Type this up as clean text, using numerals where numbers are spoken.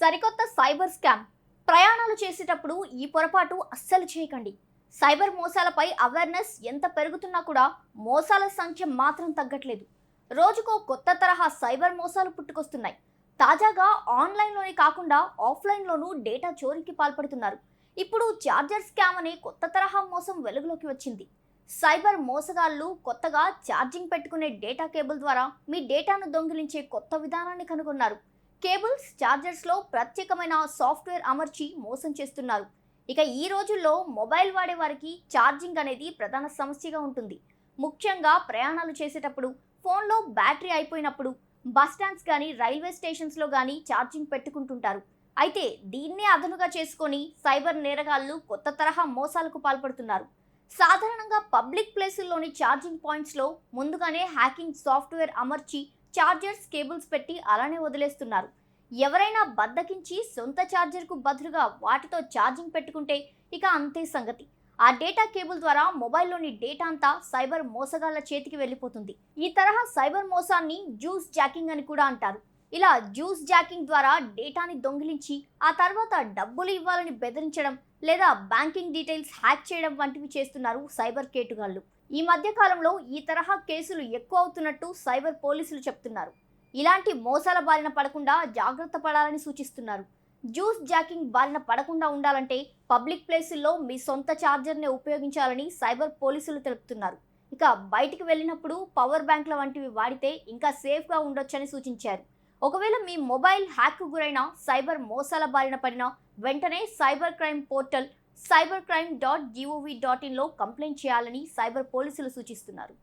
సరికొత్త cyber scam. ప్రయాణాలు చేసేటప్పుడు ఈ పొరపాటు అస్సలు చేయకండి. సైబర్ మోసాలపై అవేర్నెస్ ఎంత పెరుగుతున్నా కూడా మోసాల సంఖ్య మాత్రం తగ్గట్లేదు. రోజుకో కొత్త తరహా సైబర్ మోసాలు పుట్టుకొస్తున్నాయి. తాజాగా ఆన్లైన్లోనే కాకుండా ఆఫ్లైన్లోనూ డేటా చోరీకి పాల్పడుతున్నారు. ఇప్పుడు చార్జర్ స్కామ్ అనే కొత్త తరహా మోసం వెలుగులోకి వచ్చింది. సైబర్ మోసగాళ్లు కొత్తగా ఛార్జింగ్ పెట్టుకునే డేటా కేబుల్ ద్వారా మీ డేటాను దొంగిలించే కొత్త విధానాన్ని కనుగొన్నారు. కేబుల్స్, ఛార్జర్స్లో ప్రత్యేకమైన సాఫ్ట్వేర్ అమర్చి మోసం చేస్తున్నారు. ఇక ఈ రోజుల్లో మొబైల్ వాడే వారికి ఛార్జింగ్ అనేది ప్రధాన సమస్యగా ఉంటుంది. ముఖ్యంగా ప్రయాణాలు చేసేటప్పుడు, ఫోన్లో బ్యాటరీ అయిపోయినప్పుడు, బస్ స్టాండ్స్ కానీ రైల్వే స్టేషన్స్లో కానీ ఛార్జింగ్ పెట్టుకుంటుంటారు. అయితే దీన్నే అదనుగా చేసుకొని సైబర్ నేరగాళ్లు కొత్త తరహా మోసాలకు పాల్పడుతున్నారు. సాధారణంగా పబ్లిక్ ప్లేసుల్లోని ఛార్జింగ్ పాయింట్స్లో ముందుగానే హ్యాకింగ్ సాఫ్ట్వేర్ అమర్చి ఛార్జర్స్, కేబుల్స్ పెట్టి అలానే వదిలేస్తున్నారు. ఎవరైనా బద్దకించి సొంత ఛార్జర్కు బదులుగా వాటితో ఛార్జింగ్ పెట్టుకుంటే ఇక అంతే సంగతి. ఆ డేటా కేబుల్ ద్వారా మొబైల్లోని డేటా అంతా సైబర్ మోసగాళ్ల చేతికి వెళ్ళిపోతుంది. ఈ తరహా సైబర్ మోసాన్ని జ్యూస్ జాకింగ్ అని కూడా అంటారు. ఇలా జ్యూస్ జాకింగ్ ద్వారా డేటాని దొంగిలించి ఆ తర్వాత డబ్బులు ఇవ్వాలని బెదిరించడం లేదా బ్యాంకింగ్ డీటెయిల్స్ హ్యాక్ చేయడం వంటివి చేస్తున్నారు సైబర్ కేటుగాళ్లు. ఈ మధ్య కాలంలో ఈ తరహా కేసులు ఎక్కువ అవుతున్నట్టు సైబర్ పోలీసులు చెప్తున్నారు. ఇలాంటి మోసాల బారిన పడకుండా జాగ్రత్త పడాలని సూచిస్తున్నారు. జ్యూస్ జాకింగ్ బారిన పడకుండా ఉండాలంటే పబ్లిక్ ప్లేసుల్లో మీ సొంత ఛార్జర్నే ఉపయోగించాలని సైబర్ పోలీసులు తెలుపుతున్నారు. ఇక బయటికి వెళ్ళినప్పుడు పవర్ బ్యాంక్ల వంటివి వాడితే ఇంకా సేఫ్గా ఉండొచ్చని సూచించారు. ఒకవేళ మీ మొబైల్ హ్యాక్కు గురైన సైబర్ మోసాల బారిన పడినా వెంటనే సైబర్ క్రైమ్ పోర్టల్ cybercrime.gov.in లో కంప్లైంట్ చేయాలని సైబర్ పోలీసులు సూచిస్తున్నారు.